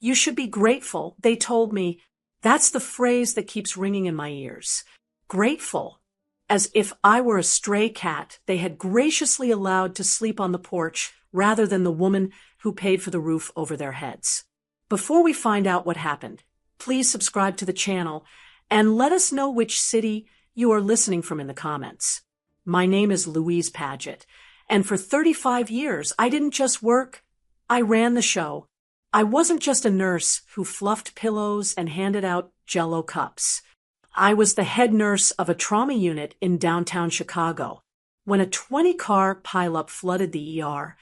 You should be grateful, they told me. That's the phrase that keeps ringing in my ears. Grateful. As if I were a stray cat they had graciously allowed to sleep on the porch rather than the woman who paid for the roof over their heads. Before we find out what happened, please subscribe to the channel and let us know which city you are listening from in the comments. My name is Louise Paget, and for 35 years I didn't just work, I ran the show. I wasn't just a nurse who fluffed pillows and handed out Jell-O cups. I was the head nurse of a trauma unit in downtown Chicago. When a 20-car pileup flooded the ER,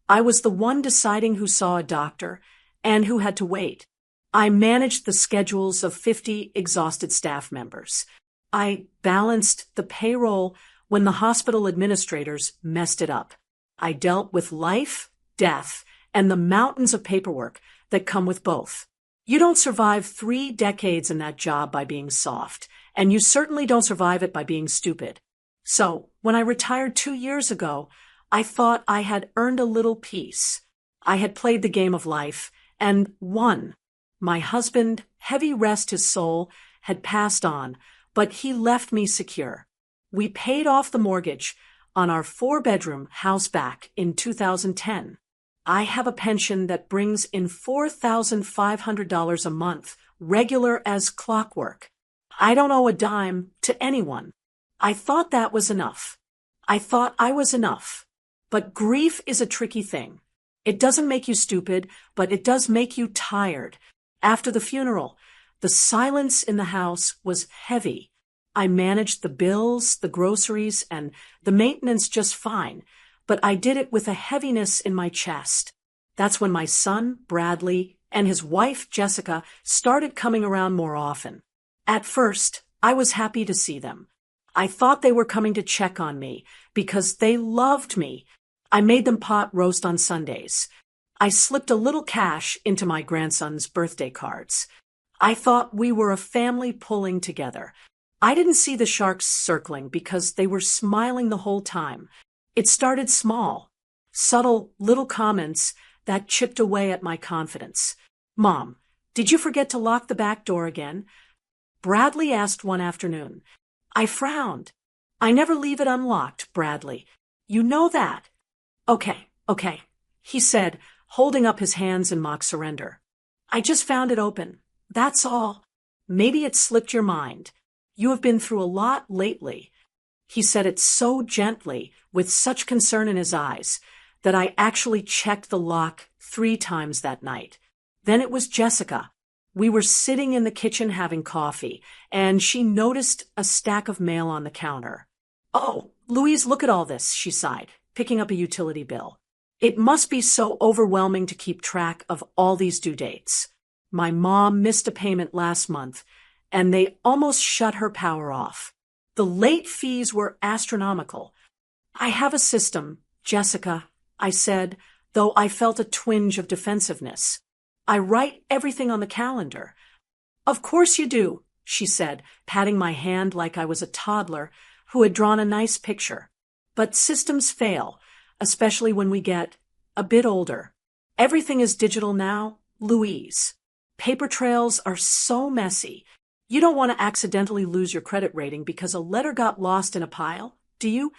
I was the one deciding who saw a doctor and who had to wait. I managed the schedules of 50 exhausted staff members. I balanced the payroll when the hospital administrators messed it up. I dealt with life, death, and the mountains of paperwork that come with both. You don't survive 3 decades in that job by being soft, and you certainly don't survive it by being stupid. So, when I retired 2 years ago, I thought I had earned a little peace. I had played the game of life and won. My husband, heavy rest his soul, had passed on, but he left me secure. We paid off the mortgage on our 4-bedroom house back in 2010. I have a pension that brings in $4,500 a month, regular as clockwork. I don't owe a dime to anyone. I thought that was enough. I thought I was enough. But grief is a tricky thing. It doesn't make you stupid, but it does make you tired. After the funeral, the silence in the house was heavy. I managed the bills, the groceries, and the maintenance just fine, but I did it with a heaviness in my chest. That's when my son, Bradley, and his wife, Jessica, started coming around more often. At first, I was happy to see them. I thought they were coming to check on me because they loved me. I made them pot roast on Sundays. I slipped a little cash into my grandson's birthday cards. I thought we were a family pulling together. I didn't see the sharks circling because they were smiling the whole time. It started small, subtle little comments that chipped away at my confidence. "Mom, did you forget to lock the back door again?" Bradley asked one afternoon. I frowned. "I never leave it unlocked, Bradley. You know that." Okay, he said, holding up his hands in mock surrender. "I just found it open. That's all. Maybe it slipped your mind. You have been through a lot lately." He said it so gently, with such concern in his eyes, that I actually checked the lock 3 times that night. Then it was Jessica. We were sitting in the kitchen having coffee, and she noticed a stack of mail on the counter. "Oh, Louise, look at all this," she sighed, picking up a utility bill. "It must be so overwhelming to keep track of all these due dates. My mom missed a payment last month, and they almost shut her power off. The late fees were astronomical. I have a system, Jessica," I said, though I felt a twinge of defensiveness. "I write everything on the calendar." "Of course you do," she said, patting my hand like I was a toddler who had drawn a nice picture. "But systems fail, especially when we get a bit older. Everything is digital now, Louise. Paper trails are so messy. You don't want to accidentally lose your credit rating because a letter got lost in a pile, do you?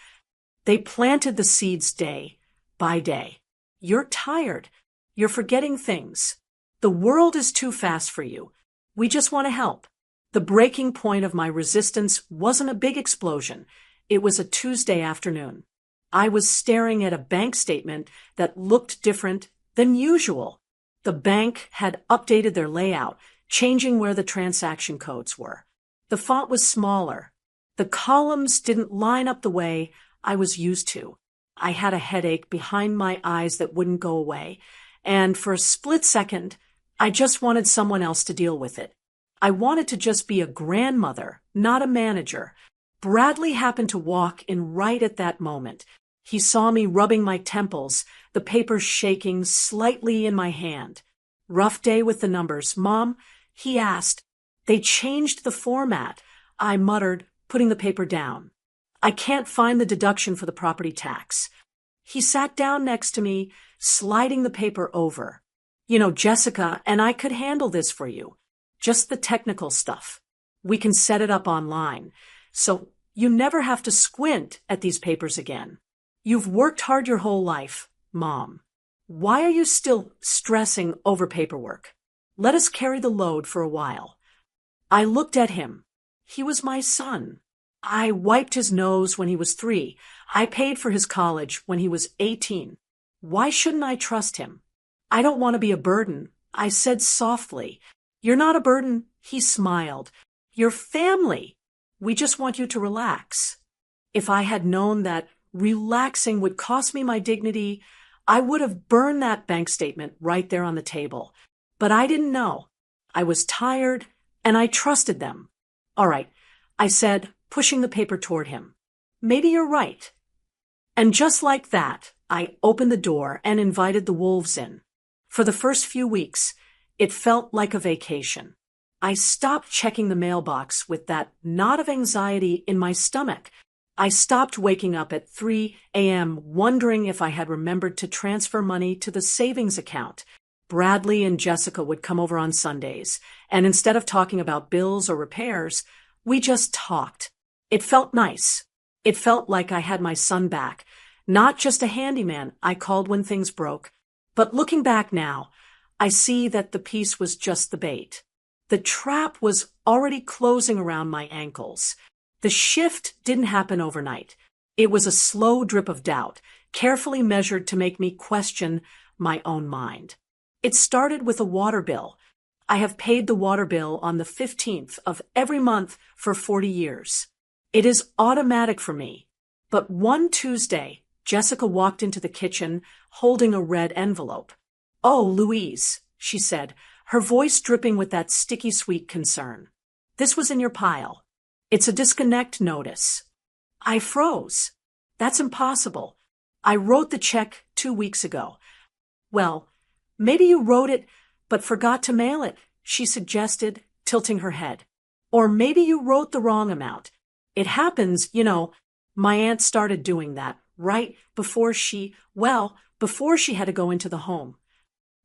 They planted the seeds day by day. You're tired. You're forgetting things. The world is too fast for you. We just want to help." The breaking point of my resistance wasn't a big explosion. It was a Tuesday afternoon. I was staring at a bank statement that looked different than usual. The bank had updated their layout, changing where the transaction codes were. The font was smaller. The columns didn't line up the way I was used to. I had a headache behind my eyes that wouldn't go away, and for a split second, I just wanted someone else to deal with it. I wanted to just be a grandmother, not a manager. Bradley happened to walk in right at that moment. He saw me rubbing my temples, the papers shaking slightly in my hand. "Rough day with the numbers, Mom?" he asked. "They changed the format," I muttered, putting the paper down. "I can't find the deduction for the property tax." He sat down next to me, sliding the paper over. Jessica and I could handle this for you. Just the technical stuff. We can set it up online. So you never have to squint at these papers again. You've worked hard your whole life, Mom. Why are you still stressing over paperwork? Let us carry the load for a while. I looked at him. He was my son. I wiped his nose when he was 3. I paid for his college when he was 18. Why shouldn't I trust him? I don't want to be a burden, I said softly. You're not a burden, he smiled. You're family. We just want you to relax. If I had known that relaxing would cost me my dignity, I would have burned that bank statement right there on the table. But I didn't know. I was tired, and I trusted them. All right, I said, pushing the paper toward him. Maybe you're right. And just like that, I opened the door and invited the wolves in. For the first few weeks, it felt like a vacation. I stopped checking the mailbox with that knot of anxiety in my stomach. I stopped waking up at 3 a.m. wondering if I had remembered to transfer money to the savings account. Bradley and Jessica would come over on Sundays, and instead of talking about bills or repairs, we just talked. It felt nice. It felt like I had my son back, not just a handyman I called when things broke. But looking back now, I see that the piece was just the bait. The trap was already closing around my ankles. The shift didn't happen overnight. It was a slow drip of doubt, carefully measured to make me question my own mind. It started with a water bill. I have paid the water bill on the 15th of every month for 40 years. It is automatic for me. But one Tuesday, Jessica walked into the kitchen holding a red envelope. "Oh, Louise," she said, her voice dripping with that sticky sweet concern. "This was in your pile. It's a disconnect notice." I froze. That's impossible. I wrote the check 2 weeks ago. "Well, maybe you wrote it but forgot to mail it," she suggested, tilting her head. "Or maybe you wrote the wrong amount. It happens, My aunt started doing that right before she had to go into the home."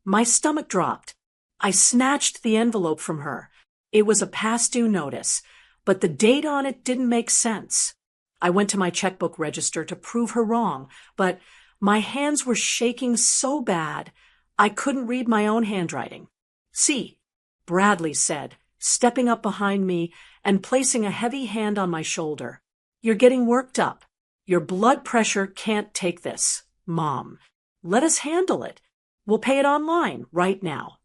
My stomach dropped. I snatched the envelope from her. It was a past due notice, but the date on it didn't make sense. I went to my checkbook register to prove her wrong, but my hands were shaking so bad I couldn't read my own handwriting. "See," Bradley said, stepping up behind me and placing a heavy hand on my shoulder. "You're getting worked up. Your blood pressure can't take this, Mom. Let us handle it. We'll pay it online right now."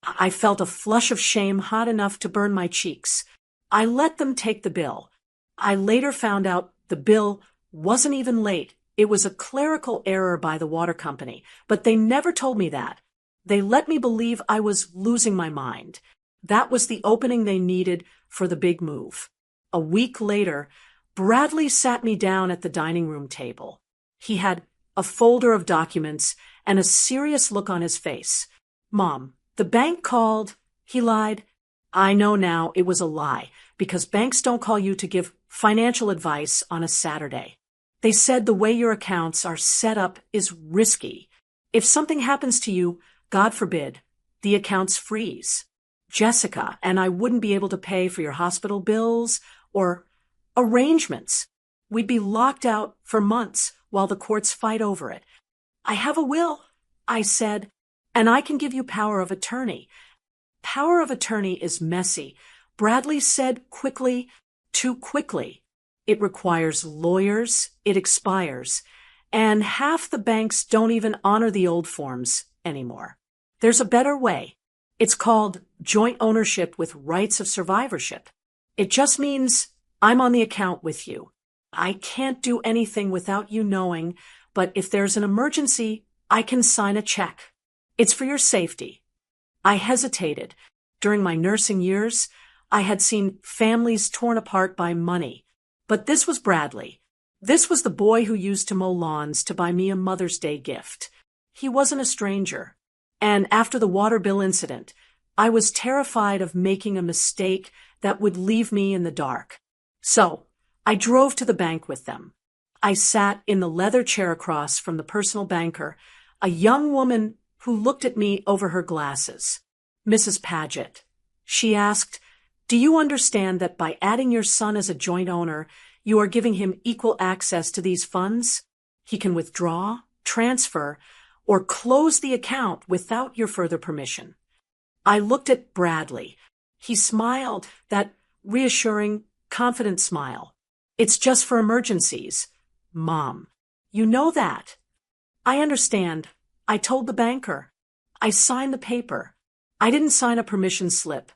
I felt a flush of shame hot enough to burn my cheeks. I let them take the bill. I later found out the bill wasn't even late. It was a clerical error by the water company, but they never told me that. They let me believe I was losing my mind. That was the opening they needed for the big move. A week later, Bradley sat me down at the dining room table. He had a folder of documents and a serious look on his face. "Mom, the bank called," he lied. I know now it was a lie, because banks don't call you to give financial advice on a Saturday. "They said the way your accounts are set up is risky. If something happens to you, God forbid, the accounts freeze. Jessica and I wouldn't be able to pay for your hospital bills or arrangements. We'd be locked out for months while the courts fight over it. I have a will," I said, "and I can give you power of attorney." "Power of attorney is messy," Bradley said quickly, too quickly. "It requires lawyers, it expires, and half the banks don't even honor the old forms anymore. There's a better way. It's called joint ownership with rights of survivorship. It just means I'm on the account with you. I can't do anything without you knowing, but if there's an emergency, I can sign a check. It's for your safety." I hesitated. During my nursing years, I had seen families torn apart by money. But this was Bradley. This was the boy who used to mow lawns to buy me a Mother's Day gift. He wasn't a stranger. And after the water bill incident, I was terrified of making a mistake that would leave me in the dark. So I drove to the bank with them. I sat in the leather chair across from the personal banker, a young woman who looked at me over her glasses. Mrs. Paget. She asked, "Do you understand that by adding your son as a joint owner, you are giving him equal access to these funds? He can withdraw, transfer, or close the account without your further permission." I looked at Bradley. He smiled, that reassuring, confident smile. "It's just for emergencies." "Mom, you know that." "I understand. I told the banker. I signed the paper. I didn't sign a permission slip.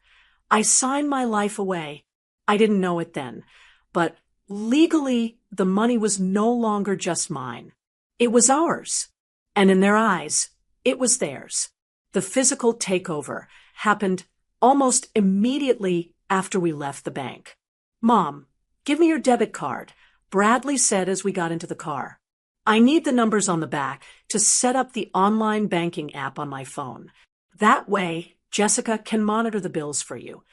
I signed my life away. I didn't know it then. But legally, the money was no longer just mine. It was ours. And in their eyes, it was theirs. The physical takeover happened almost immediately after we left the bank. "Mom, give me your debit card," Bradley said as we got into the car. "I need the numbers on the back to set up the online banking app on my phone. That way, Jessica can monitor the bills for you."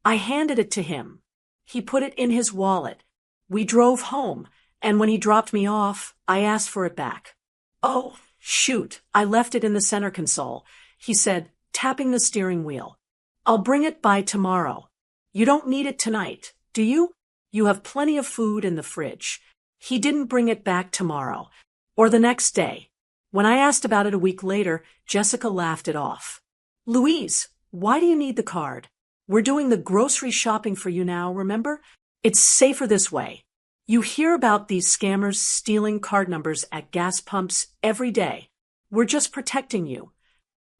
I handed it to him. He put it in his wallet. We drove home, and when he dropped me off, I asked for it back. "Oh, shoot, I left it in the center console," he said, tapping the steering wheel. "I'll bring it by tomorrow. You don't need it tonight, do you? You have plenty of food in the fridge." He didn't bring it back tomorrow, or the next day. When I asked about it a week later, Jessica laughed it off. "Louise, why do you need the card? We're doing the grocery shopping for you now, remember? It's safer this way. You hear about these scammers stealing card numbers at gas pumps every day. We're just protecting you."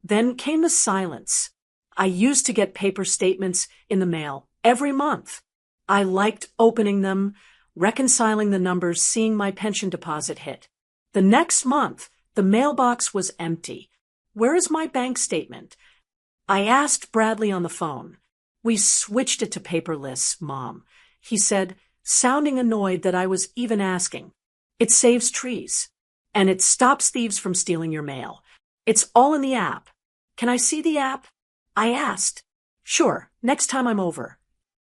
Then came the silence. I used to get paper statements in the mail every month. I liked opening them, reconciling the numbers, seeing my pension deposit hit. The next month, the mailbox was empty. "Where is my bank statement?" I asked Bradley on the phone. "We switched it to paperless, Mom," he said, sounding annoyed that I was even asking. "It saves trees, and it stops thieves from stealing your mail. It's all in the app. Can I see the app?" I asked. "Sure, next time I'm over."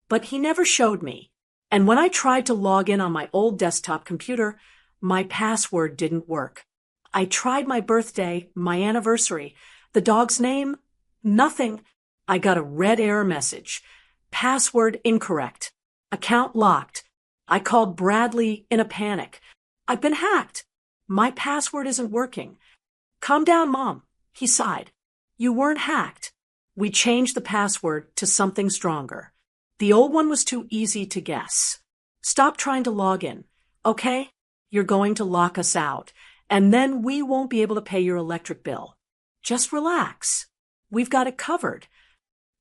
But he never showed me. And when I tried to log in on my old desktop computer, my password didn't work. I tried my birthday, my anniversary, the dog's name, nothing. I got a red error message. "Password incorrect. Account locked." I called Bradley in a panic. "I've been hacked. My password isn't working." "Calm down, Mom," he sighed. "You weren't hacked. We changed the password to something stronger. The old one was too easy to guess. Stop trying to log in, okay? You're going to lock us out, and then we won't be able to pay your electric bill. Just relax. We've got it covered."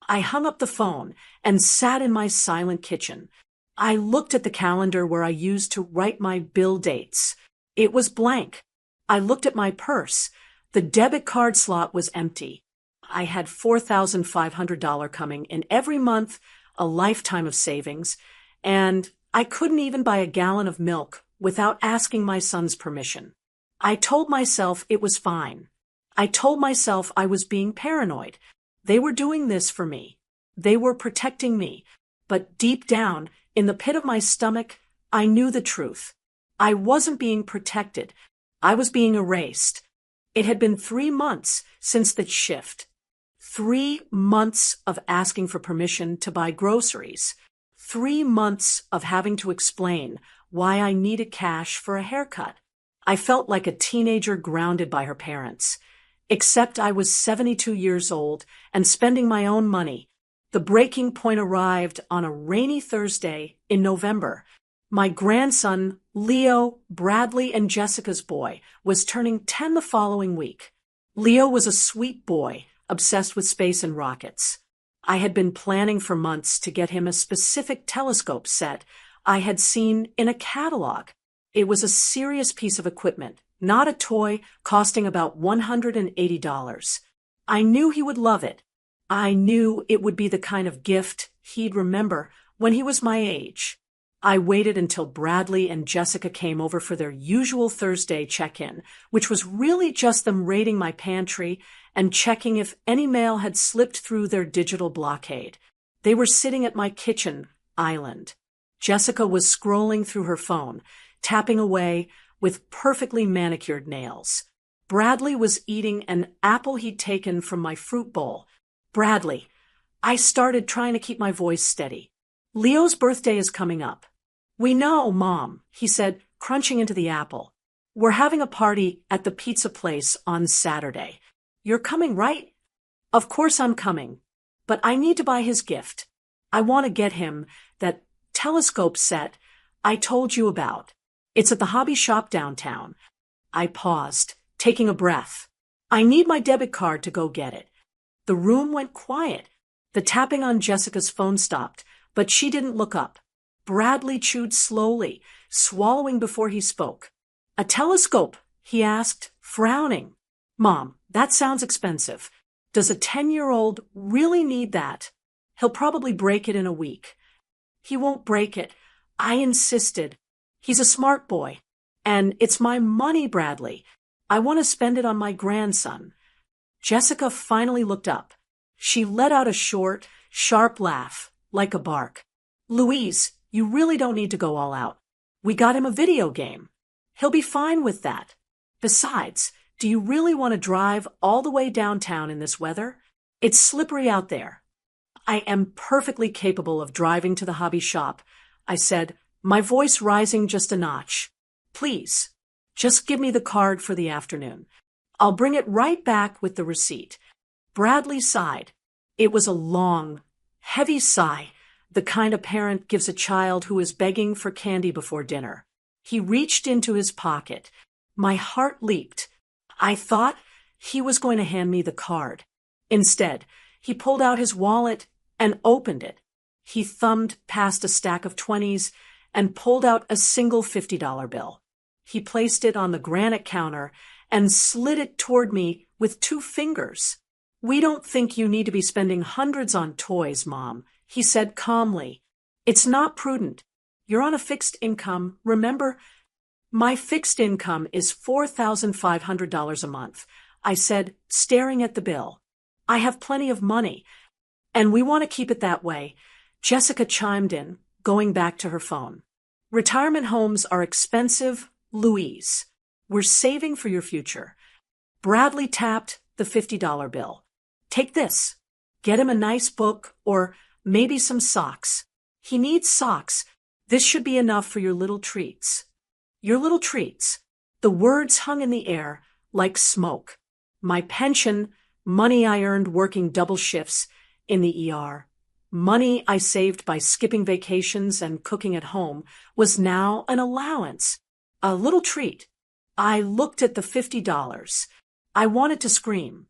I hung up the phone and sat in my silent kitchen. I looked at the calendar where I used to write my bill dates. It was blank. I looked at my purse. The debit card slot was empty. I had $4,500 coming in every month, a lifetime of savings, and I couldn't even buy a gallon of milk without asking my son's permission. I told myself it was fine. I told myself I was being paranoid. They were doing this for me. They were protecting me. But deep down, in the pit of my stomach, I knew the truth. I wasn't being protected. I was being erased. It had been 3 months since that shift. 3 months of asking for permission to buy groceries. 3 months of having to explain why I needed cash for a haircut. I felt like a teenager grounded by her parents. Except I was 72 years old and spending my own money. The breaking point arrived on a rainy Thursday in November. My grandson, Leo, Bradley and Jessica's boy, was turning 10 the following week. Leo was a sweet boy, obsessed with space and rockets. I had been planning for months to get him a specific telescope set I had seen in a catalog. It was a serious piece of equipment, not a toy, costing about $180. I knew he would love it. I knew it would be the kind of gift he'd remember when he was my age. I waited until Bradley and Jessica came over for their usual Thursday check-in, which was really just them raiding my pantry and checking if any mail had slipped through their digital blockade. They were sitting at my kitchen island. Jessica was scrolling through her phone, tapping away with perfectly manicured nails. Bradley was eating an apple he'd taken from my fruit bowl. Bradley. I started trying to keep my voice steady. Leo's birthday is coming up. We know, Mom, he said, crunching into the apple. We're having a party at the pizza place on Saturday. You're coming, right? Of course I'm coming. But I need to buy his gift. I want to get him that telescope set I told you about. It's at the hobby shop downtown. I paused, taking a breath. I need my debit card to go get it. The room went quiet. The tapping on Jessica's phone stopped, but she didn't look up. Bradley chewed slowly, swallowing before he spoke. A telescope? He asked, frowning. Mom, that sounds expensive. Does a 10-year-old really need that? He'll probably break it in a week. He won't break it. I insisted. He's a smart boy. And it's my money, Bradley. I want to spend it on my grandson. Jessica finally looked up. She let out a short, sharp laugh, like a bark. Louise, you really don't need to go all out. We got him a video game. He'll be fine with that. Besides, do you really want to drive all the way downtown in this weather? It's slippery out there. I am perfectly capable of driving to the hobby shop, I said, my voice rising just a notch. Please, just give me the card for the afternoon. I'll bring it right back with the receipt. Bradley sighed. It was a long, heavy sigh, the kind a parent gives a child who is begging for candy before dinner. He reached into his pocket. My heart leaped. I thought he was going to hand me the card. Instead, he pulled out his wallet and opened it. He thumbed past a stack of 20s and pulled out a single $50 bill. He placed it on the granite counter and slid it toward me with 2 fingers. We don't think you need to be spending hundreds on toys, Mom, he said calmly. It's not prudent. You're on a fixed income, remember? My fixed income is $4,500 a month, I said, staring at the bill. I have plenty of money, and we want to keep it that way. Jessica chimed in, going back to her phone. Retirement homes are expensive, Louise. We're saving for your future. Bradley tapped the $50 bill. Take this. Get him a nice book or maybe some socks. He needs socks. This should be enough for your little treats. Your little treats. The words hung in the air like smoke. My pension, money I earned working double shifts in the ER, money I saved by skipping vacations and cooking at home, was now an allowance. A little treat. I looked at the $50. I wanted to scream.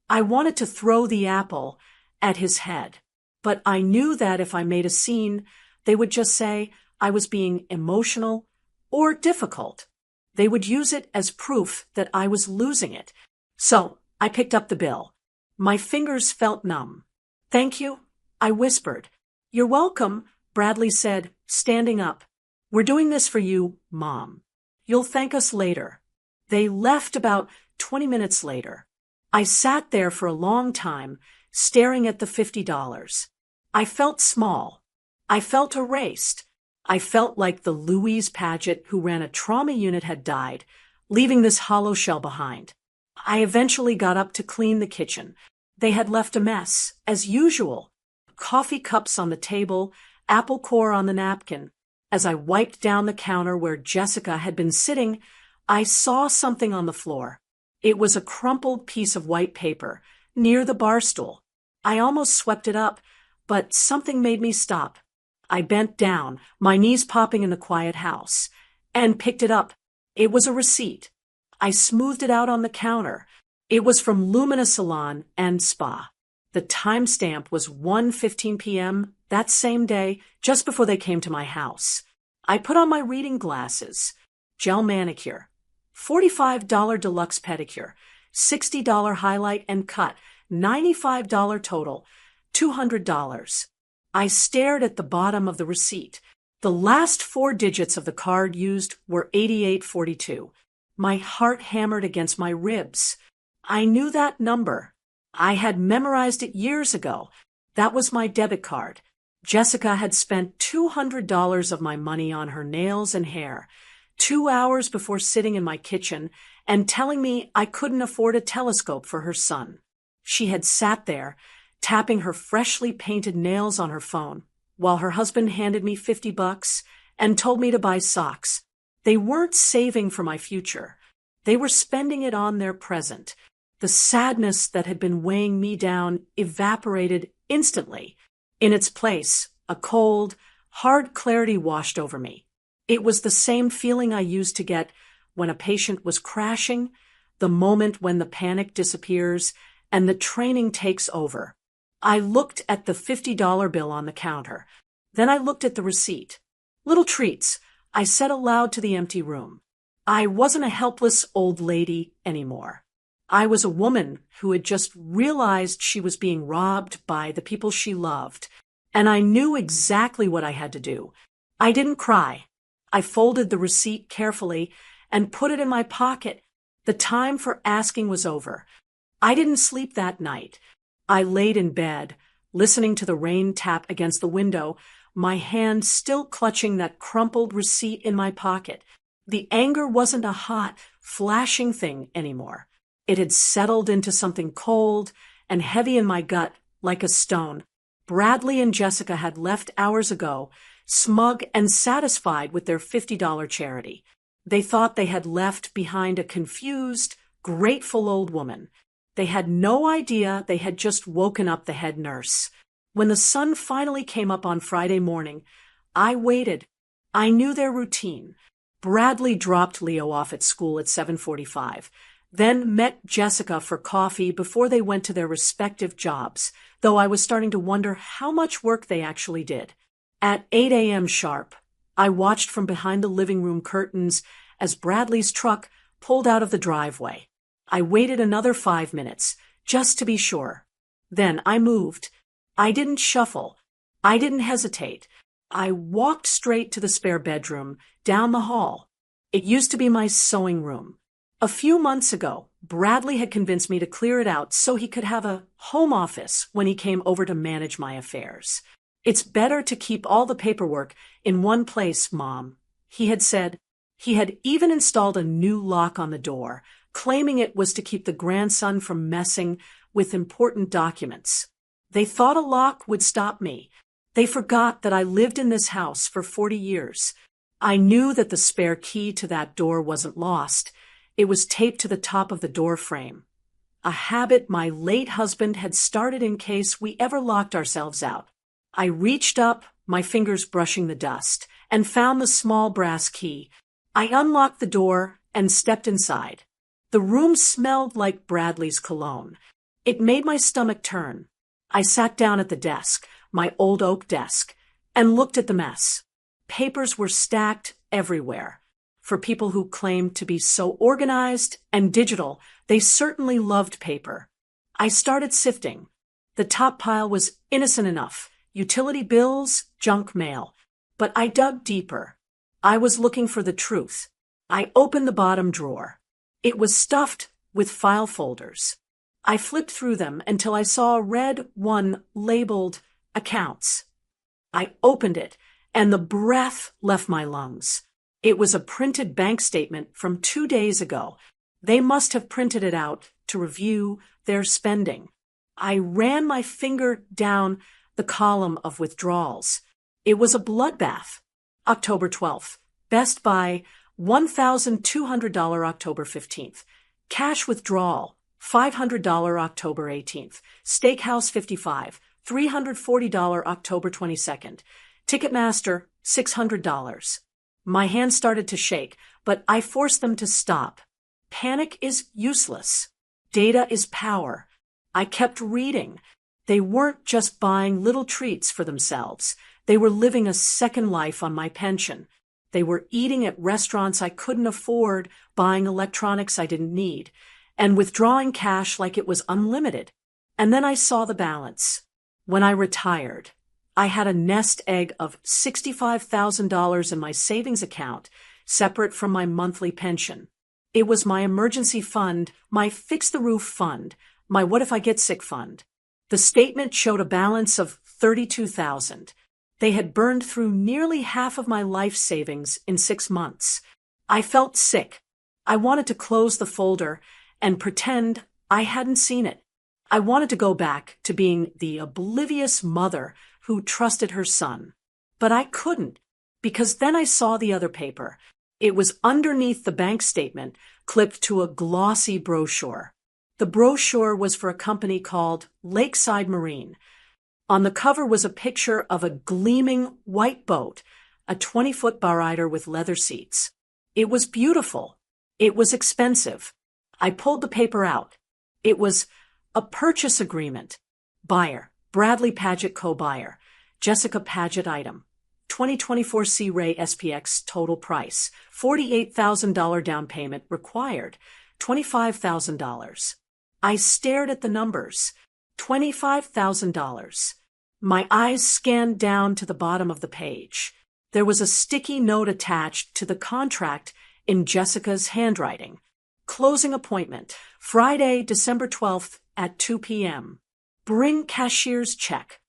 I wanted to throw the apple at his head. But I knew that if I made a scene, they would just say I was being emotional or difficult. They would use it as proof that I was losing it. So I picked up the bill. My fingers felt numb. Thank you, I whispered. You're welcome, Bradley said, standing up. We're doing this for you, Mom. You'll thank us later. They left about 20 minutes later. I sat there for a long time, staring at the $50. I felt small. I felt erased. I felt like the Louise Paget who ran a trauma unit had died, leaving this hollow shell behind. I eventually got up to clean the kitchen. They had left a mess, as usual. Coffee cups on the table, apple core on the napkin. As I wiped down the counter where Jessica had been sitting, I saw something on the floor. It was a crumpled piece of white paper, near the bar stool. I almost swept it up, but something made me stop. I bent down, my knees popping in the quiet house, and picked it up. It was a receipt. I smoothed it out on the counter. It was from Lumina Salon and Spa. The timestamp was 1:15 p.m. that same day, just before they came to my house. I put on my reading glasses. Gel manicure. $45 deluxe pedicure. $60 highlight and cut. $95 total. $200. I stared at the bottom of the receipt. The last 4 digits of the card used were 8842. My heart hammered against my ribs. I knew that number. I had memorized it years ago. That was my debit card. Jessica had spent $200 of my money on her nails and hair. 2 hours before sitting in my kitchen and telling me I couldn't afford a telescope for her son. She had sat there, tapping her freshly painted nails on her phone, while her husband handed me $50 and told me to buy socks. They weren't saving for my future. They were spending it on their present. The sadness that had been weighing me down evaporated instantly. In its place, a cold, hard clarity washed over me. It was the same feeling I used to get when a patient was crashing, the moment when the panic disappears and the training takes over. I looked at the $50 bill on the counter. Then I looked at the receipt. Little treats, I said aloud to the empty room. I wasn't a helpless old lady anymore. I was a woman who had just realized she was being robbed by the people she loved, and I knew exactly what I had to do. I didn't cry. I folded the receipt carefully and put it in my pocket. The time for asking was over. I didn't sleep that night. I laid in bed, listening to the rain tap against the window, my hand still clutching that crumpled receipt in my pocket. The anger wasn't a hot, flashing thing anymore. It had settled into something cold and heavy in my gut, like a stone. Bradley and Jessica had left hours ago, smug and satisfied with their $50 charity. They thought they had left behind a confused, grateful old woman. They had no idea they had just woken up the head nurse. When the sun finally came up on Friday morning, I waited. I knew their routine. Bradley dropped Leo off at school at 7:45. Then met Jessica for coffee before they went to their respective jobs, though I was starting to wonder how much work they actually did. At 8 a.m. sharp, I watched from behind the living room curtains as Bradley's truck pulled out of the driveway. I waited another 5 minutes, just to be sure. Then I moved. I didn't shuffle. I didn't hesitate. I walked straight to the spare bedroom, down the hall. It used to be my sewing room. A few months ago, Bradley had convinced me to clear it out so he could have a home office when he came over to manage my affairs. It's better to keep all the paperwork in one place, Mom, he had said. He had even installed a new lock on the door, claiming it was to keep the grandson from messing with important documents. They thought a lock would stop me. They forgot that I lived in this house for 40 years. I knew that the spare key to that door wasn't lost. It was taped to the top of the door frame. A habit my late husband had started in case we ever locked ourselves out. I reached up, my fingers brushing the dust, and found the small brass key. I unlocked the door and stepped inside. The room smelled like Bradley's cologne. It made my stomach turn. I sat down at the desk, my old oak desk, and looked at the mess. Papers were stacked everywhere. For people who claimed to be so organized and digital, they certainly loved paper. I started sifting. The top pile was innocent enough. Utility bills, junk mail. But I dug deeper. I was looking for the truth. I opened the bottom drawer. It was stuffed with file folders. I flipped through them until I saw a red one labeled Accounts. I opened it, and the breath left my lungs. It was a printed bank statement from 2 days ago. They must have printed it out to review their spending. I ran my finger down the column of withdrawals. It was a bloodbath. October 12th. Best Buy, $1,200 October 15th. Cash withdrawal, $500 October 18th. Steakhouse 55, $340 October 22nd. Ticketmaster, $600. My hands started to shake, but I forced them to stop. Panic is useless. Data is power. I kept reading. They weren't just buying little treats for themselves. They were living a second life on my pension. They were eating at restaurants I couldn't afford, buying electronics I didn't need, and withdrawing cash like it was unlimited. And then I saw the balance. When I retired, I had a nest egg of $65,000 in my savings account, separate from my monthly pension. It was my emergency fund, my fix-the-roof fund, my what-if-I-get-sick fund. The statement showed a balance of $32,000. They had burned through nearly half of my life savings in 6 months. I felt sick. I wanted to close the folder and pretend I hadn't seen it. I wanted to go back to being the oblivious mother who trusted her son. But I couldn't, because then I saw the other paper. It was underneath the bank statement, clipped to a glossy brochure. The brochure was for a company called Lakeside Marine. On the cover was a picture of a gleaming white boat, a 20-foot bowrider with leather seats. It was beautiful. It was expensive. I pulled the paper out. It was a purchase agreement. Buyer, Bradley Paget co-buyer. Jessica Paget item. 2024 Sea Ray SPX total price. $48,000 down payment required. $25,000. I stared at the numbers. $25,000. My eyes scanned down to the bottom of the page. There was a sticky note attached to the contract in Jessica's handwriting. Closing appointment, Friday, December 12th at 2 p.m. Bring cashier's check.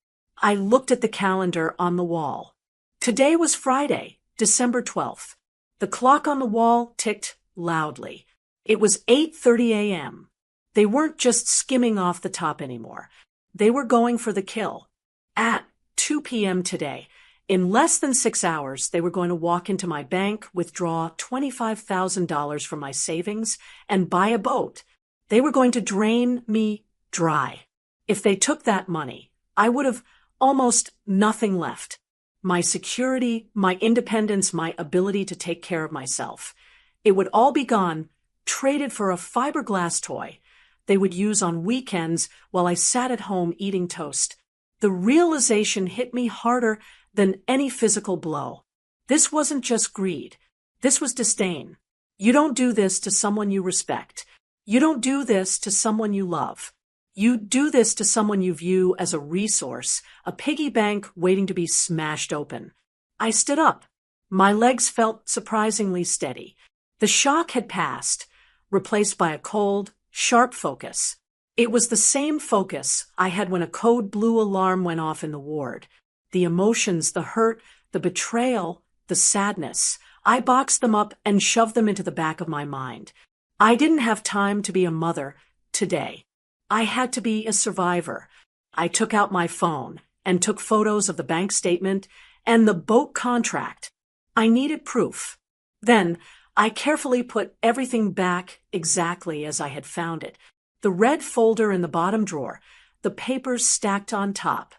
I looked at the calendar on the wall. Today was Friday, December 12th. The clock on the wall ticked loudly. It was 8:30 a.m. They weren't just skimming off the top anymore. They were going for the kill. At 2 p.m. today, in less than 6 hours, they were going to walk into my bank, withdraw $25,000 from my savings, and buy a boat. They were going to drain me dry. If they took that money, I would have almost nothing left. My security, my independence, my ability to take care of myself. It would all be gone, traded for a fiberglass toy they would use on weekends while I sat at home eating toast. The realization hit me harder than any physical blow. This wasn't just greed. This was disdain. You don't do this to someone you respect. You don't do this to someone you love. You do this to someone you view as a resource, a piggy bank waiting to be smashed open. I stood up. My legs felt surprisingly steady. The shock had passed, replaced by a cold, sharp focus. It was the same focus I had when a code blue alarm went off in the ward. The emotions, the hurt, the betrayal, the sadness. I boxed them up and shoved them into the back of my mind. I didn't have time to be a mother today. I had to be a survivor. I took out my phone and took photos of the bank statement and the boat contract. I needed proof. Then I carefully put everything back exactly as I had found it. The red folder in the bottom drawer, the papers stacked on top.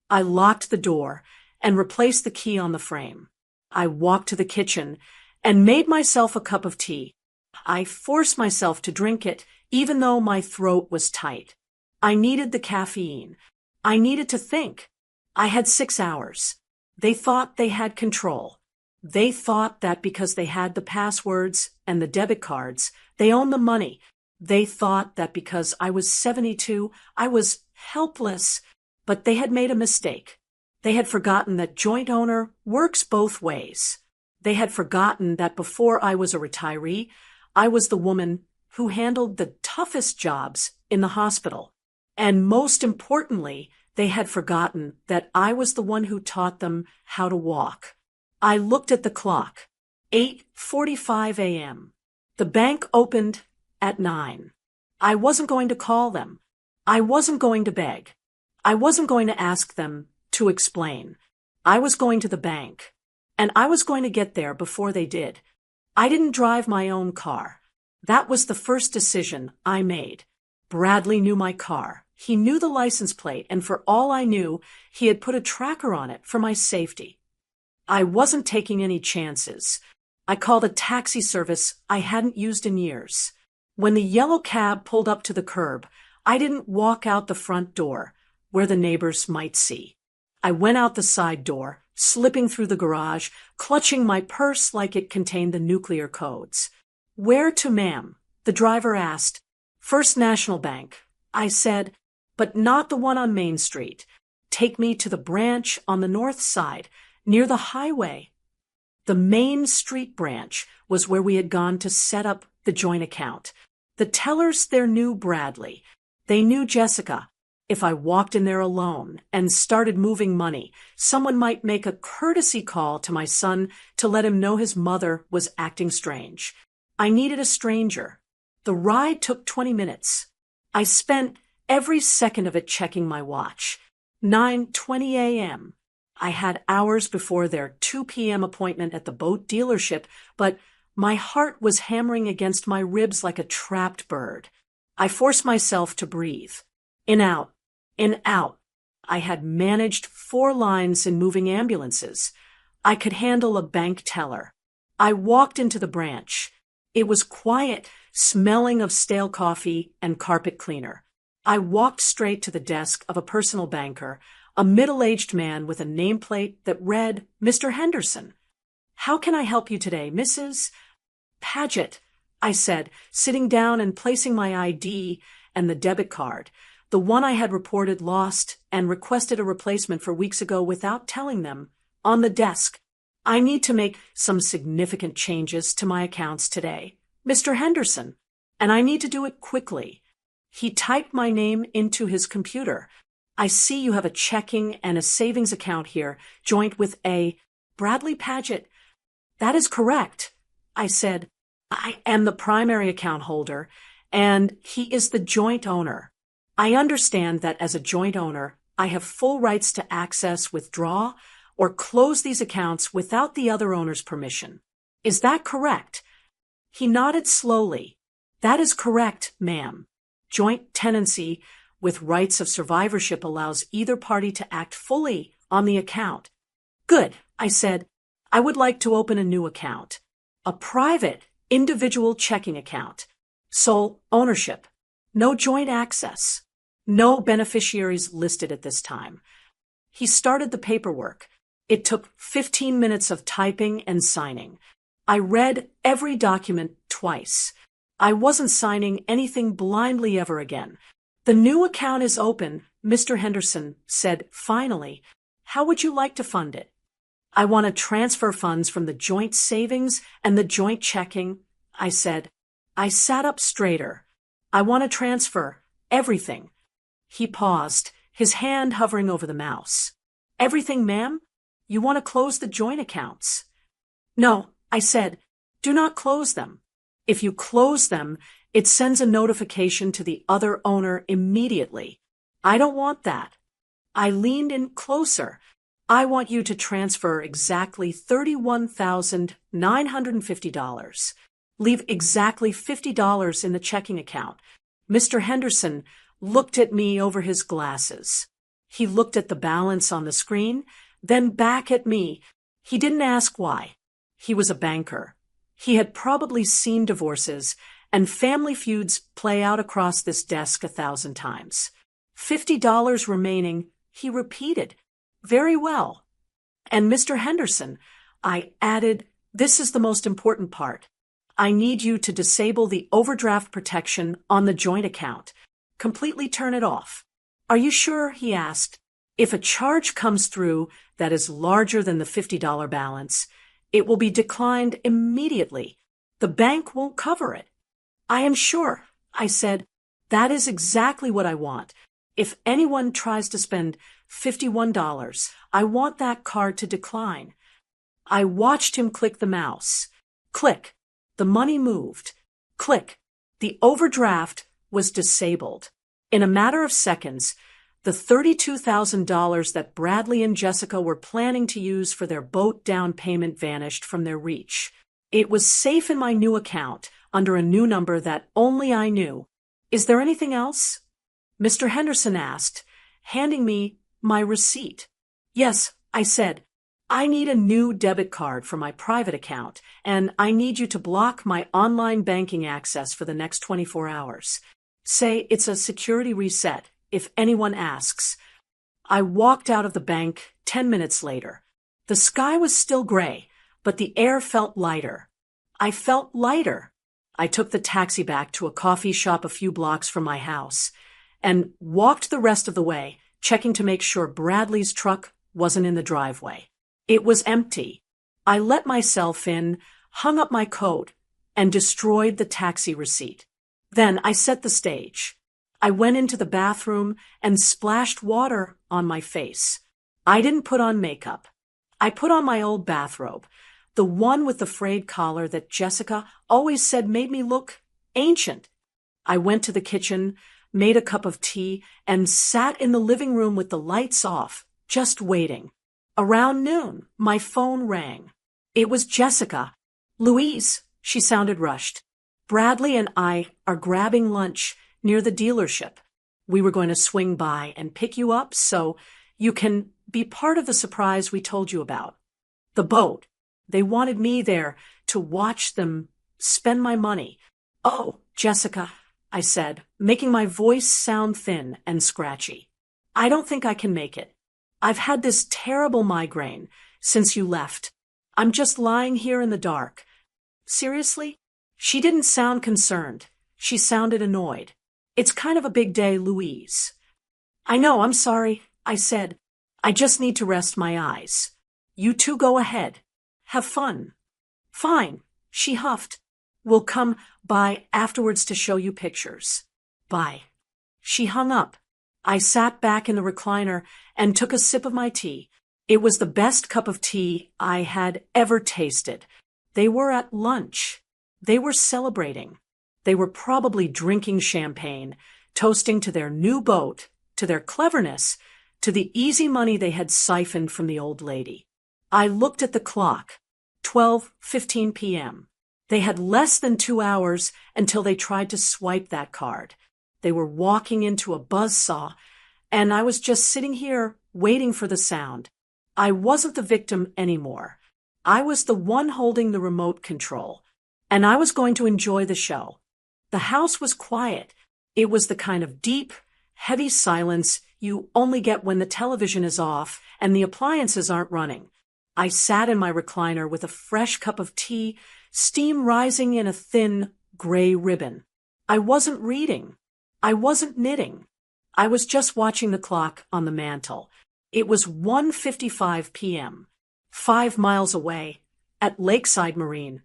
I locked the door and replaced the key on the frame. I walked to the kitchen and made myself a cup of tea. I forced myself to drink it, even though my throat was tight. I needed the caffeine. I needed to think. I had 6 hours. They thought they had control. They thought that because they had the passwords and the debit cards, they owned the money. They thought that because I was 72, I was helpless. But they had made a mistake. They had forgotten that joint owner works both ways. They had forgotten that before I was a retiree, I was the woman who handled the toughest jobs in the hospital. And most importantly, they had forgotten that I was the one who taught them how to walk. I looked at the clock. 8:45 a.m. The bank opened at 9. I wasn't going to call them. I wasn't going to beg. I wasn't going to ask them to explain. I was going to the bank. And I was going to get there before they did. I didn't drive my own car. That was the first decision I made. Bradley knew my car. He knew the license plate, and for all I knew, he had put a tracker on it for my safety. I wasn't taking any chances. I called a taxi service I hadn't used in years. When the yellow cab pulled up to the curb, I didn't walk out the front door, where the neighbors might see. I went out the side door, slipping through the garage, clutching my purse like it contained the nuclear codes. "Where to, ma'am?" the driver asked. "First National Bank," I said, "but not the one on Main Street. Take me to the branch on the north side, near the highway." The Main Street branch was where we had gone to set up the joint account. The tellers there knew Bradley. They knew Jessica. If I walked in there alone and started moving money, someone might make a courtesy call to my son to let him know his mother was acting strange. I needed a stranger. The ride took 20 minutes. I spent every second of it checking my watch. 9:20 a.m. I had hours before their 2 p.m. appointment at the boat dealership, but my heart was hammering against my ribs like a trapped bird. I forced myself to breathe. In, out, in, out. I had managed 4 lines in moving ambulances. I could handle a bank teller. I walked into the branch. It was quiet, smelling of stale coffee and carpet cleaner. I walked straight to the desk of a personal banker, a middle-aged man with a nameplate that read, Mr. Henderson. How can I help you today, Mrs. Paget? I said, sitting down and placing my ID and the debit card, the one I had reported lost and requested a replacement for weeks ago without telling them, on the desk. I need to make some significant changes to my accounts today, Mr. Henderson, and I need to do it quickly. He typed my name into his computer. I see you have a checking and a savings account here, joint with a Bradley Paget. That is correct. I said, I am the primary account holder, and he is the joint owner. I understand that as a joint owner, I have full rights to access, withdraw, or close these accounts without the other owner's permission. Is that correct? He nodded slowly. That is correct, ma'am. Joint tenancy with rights of survivorship allows either party to act fully on the account. Good, I said. I would like to open a new account. A private, individual checking account. Sole ownership. No joint access. No beneficiaries listed at this time. He started the paperwork. It took 15 minutes of typing and signing. I read every document twice. I wasn't signing anything blindly ever again. The new account is open, Mr. Henderson said finally. How would you like to fund it? I want to transfer funds from the joint savings and the joint checking, I said. I sat up straighter. I want to transfer everything. He paused, his hand hovering over the mouse. Everything, ma'am? You want to close the joint accounts? No, I said. Do not close them. If you close them, it sends a notification to the other owner immediately. I don't want that. I leaned in closer. I want you to transfer exactly $31,950. Leave exactly $50 in the checking account. Mr. Henderson looked at me over his glasses. He looked at the balance on the screen, then back at me. He didn't ask why. He was a banker. He had probably seen divorces and family feuds play out across this desk 1,000 times. $50 remaining, he repeated. Very well. And Mr. Henderson, I added, this is the most important part. I need you to disable the overdraft protection on the joint account. Completely turn it off. Are you sure? He asked. If a charge comes through that is larger than the $50 balance, it will be declined immediately. The bank won't cover it. I am sure, I said. That is exactly what I want. If anyone tries to spend $51, I want that card to decline. I watched him click the mouse. Click. The money moved. Click. The overdraft was disabled. In a matter of seconds, the $32,000 that Bradley and Jessica were planning to use for their boat down payment vanished from their reach. It was safe in my new account, under a new number that only I knew. Is there anything else? Mr. Henderson asked, handing me my receipt. Yes, I said. I need a new debit card for my private account, and I need you to block my online banking access for the next 24 hours. Say it's a security reset, if anyone asks. I walked out of the bank 10 minutes later. The sky was still gray, but the air felt lighter. I felt lighter. I took the taxi back to a coffee shop a few blocks from my house and walked the rest of the way, checking to make sure Bradley's truck wasn't in the driveway. It was empty. I let myself in, hung up my coat, and destroyed the taxi receipt. Then I set the stage. I went into the bathroom and splashed water on my face. I didn't put on makeup. I put on my old bathrobe, The one with the frayed collar that Jessica always said made me look ancient. I went to the kitchen, made a cup of tea, and sat in the living room with the lights off, just waiting. Around noon, my phone rang. It was Jessica. "Louise," she sounded rushed. "Bradley and I are grabbing lunch near the dealership. We were going to swing by and pick you up so you can be part of the surprise we told you about. The boat. They wanted me there to watch them spend my money." "Oh, Jessica," I said, making my voice sound thin and scratchy. "I don't think I can make it. I've had this terrible migraine since you left. I'm just lying here in the dark." "Seriously?" She didn't sound concerned. She sounded annoyed. "It's kind of a big day, Louise." "I know, I'm sorry," I said. "I just need to rest my eyes. You two go ahead. Have fun." "Fine," she huffed. "We'll come by afterwards to show you pictures. Bye." She hung up. I sat back in the recliner and took a sip of my tea. It was the best cup of tea I had ever tasted. They were at lunch. They were celebrating. They were probably drinking champagne, toasting to their new boat, to their cleverness, to the easy money they had siphoned from the old lady. I looked at the clock. 12:15 p.m. They had less than 2 hours until they tried to swipe that card. They were walking into a buzzsaw, and I was just sitting here waiting for the sound. I wasn't the victim anymore. I was the one holding the remote control, and I was going to enjoy the show. The house was quiet. It was the kind of deep, heavy silence you only get when the television is off and the appliances aren't running. I sat in my recliner with a fresh cup of tea, steam rising in a thin, gray ribbon. I wasn't reading. I wasn't knitting. I was just watching the clock on the mantel. It was 1:55 p.m. 5 miles away, at Lakeside Marine.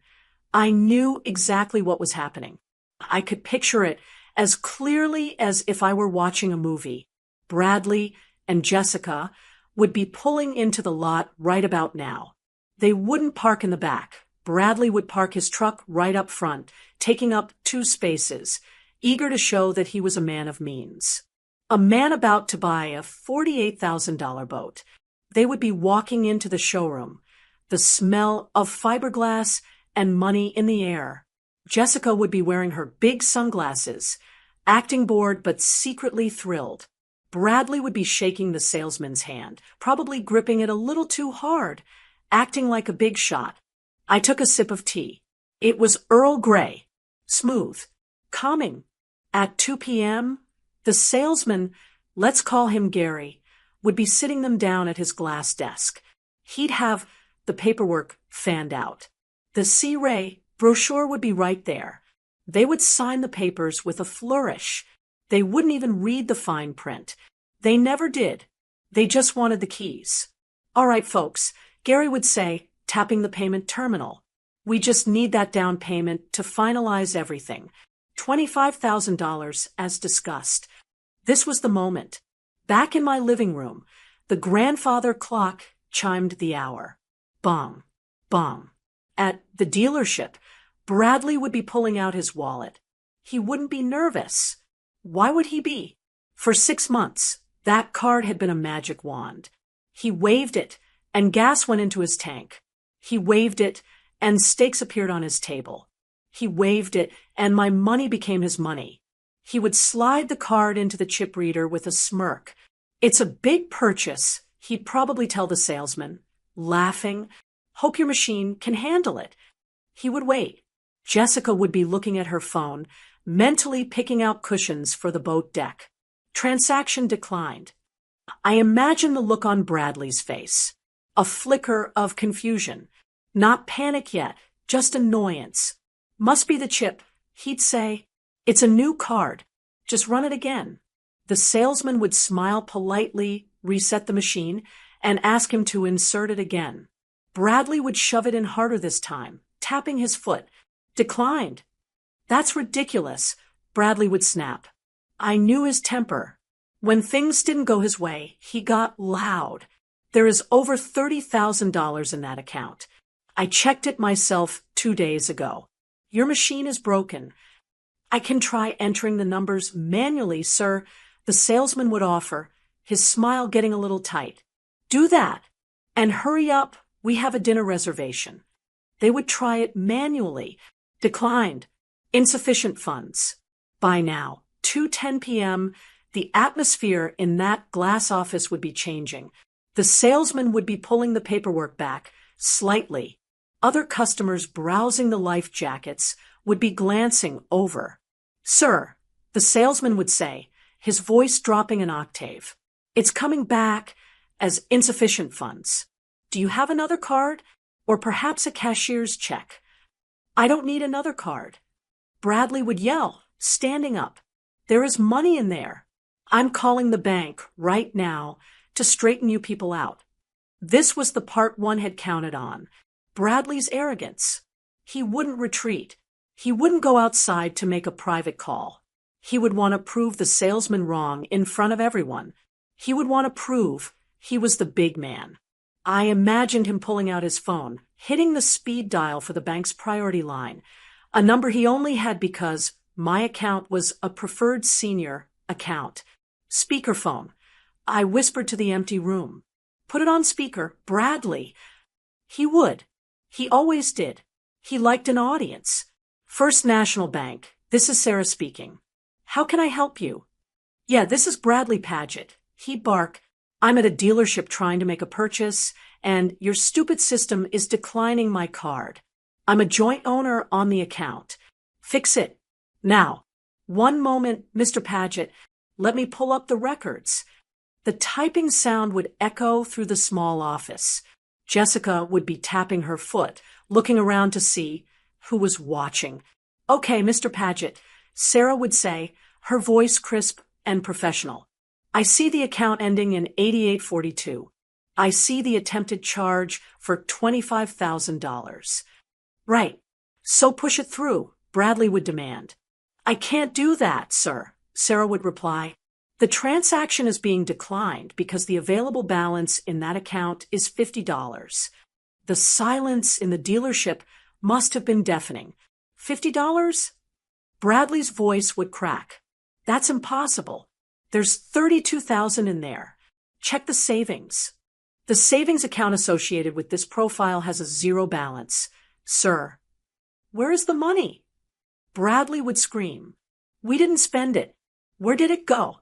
I knew exactly what was happening. I could picture it as clearly as if I were watching a movie. Bradley and Jessica would be pulling into the lot right about now. They wouldn't park in the back. Bradley would park his truck right up front, taking up 2 spaces, eager to show that he was a man of means. A man about to buy a $48,000 boat. They would be walking into the showroom, the smell of fiberglass and money in the air. Jessica would be wearing her big sunglasses, acting bored but secretly thrilled. Bradley would be shaking the salesman's hand, probably gripping it a little too hard, acting like a big shot. I took a sip of tea. It was Earl Grey, smooth, calming. At 2 p.m., the salesman, let's call him Gary, would be sitting them down at his glass desk. He'd have the paperwork fanned out. The C-Ray brochure would be right there. They would sign the papers with a flourish. They wouldn't even read the fine print. They never did. They just wanted the keys. "All right, folks," Gary would say, tapping the payment terminal. "We just need that down payment to finalize everything. $25,000 as discussed." This was the moment. Back in my living room, the grandfather clock chimed the hour. Bong, bong. At the dealership, Bradley would be pulling out his wallet. He wouldn't be nervous. Why would he be? For 6 months, that card had been a magic wand. He waved it, and gas went into his tank. He waved it, and steaks appeared on his table. He waved it, and my money became his money. He would slide the card into the chip reader with a smirk. "It's a big purchase," he'd probably tell the salesman, laughing. "Hope your machine can handle it." He would wait. Jessica would be looking at her phone, mentally picking out cushions for the boat deck. Transaction declined. I imagined the look on Bradley's face. A flicker of confusion. Not panic yet, just annoyance. "Must be the chip," he'd say. "It's a new card. Just run it again." The salesman would smile politely, reset the machine, and ask him to insert it again. Bradley would shove it in harder this time, tapping his foot. "Declined." "That's ridiculous," Bradley would snap. I knew his temper. When things didn't go his way, he got loud. "There is over $30,000 in that account. I checked it myself 2 days ago. Your machine is broken. I can try entering the numbers manually, sir, the salesman would offer, his smile getting a little tight. Do that. And hurry up, we have a dinner reservation. They would try it manually. Declined. Insufficient funds. By now, 2:10 p.m., the atmosphere in that glass office would be changing. The salesman would be pulling the paperwork back, slightly. Other customers browsing the life jackets would be glancing over. Sir, the salesman would say, his voice dropping an octave. It's coming back as insufficient funds. Do you have another card? Or perhaps a cashier's check? I don't need another card. Bradley would yell, standing up. There is money in there. I'm calling the bank right now to straighten you people out. This was the part one had counted on. Bradley's arrogance. He wouldn't retreat. He wouldn't go outside to make a private call. He would want to prove the salesman wrong in front of everyone. He would want to prove he was the big man. I imagined him pulling out his phone, hitting the speed dial for the bank's priority line, a number he only had because my account was a preferred senior account. Speakerphone. I whispered to the empty room. Put it on speaker, Bradley. He would. He always did. He liked an audience. First National Bank. This is Sarah speaking. How can I help you? Yeah, this is Bradley Paget. He'd bark. I'm at a dealership trying to make a purchase, and your stupid system is declining my card. I'm a joint owner on the account. Fix it. Now. One moment, Mr. Paget. Let me pull up the records. The typing sound would echo through the small office. Jessica would be tapping her foot, looking around to see who was watching. Okay, Mr. Paget, Sarah would say, her voice crisp and professional. I see the account ending in 8842. I see the attempted charge for $25,000. Right. So push it through, Bradley would demand. I can't do that, sir, Sarah would reply. The transaction is being declined because the available balance in that account is $50. The silence in the dealership must have been deafening. $50? Bradley's voice would crack. That's impossible. There's $32,000 in there. Check the savings. The savings account associated with this profile has a zero balance. Sir, where is the money? Bradley would scream. We didn't spend it. Where did it go?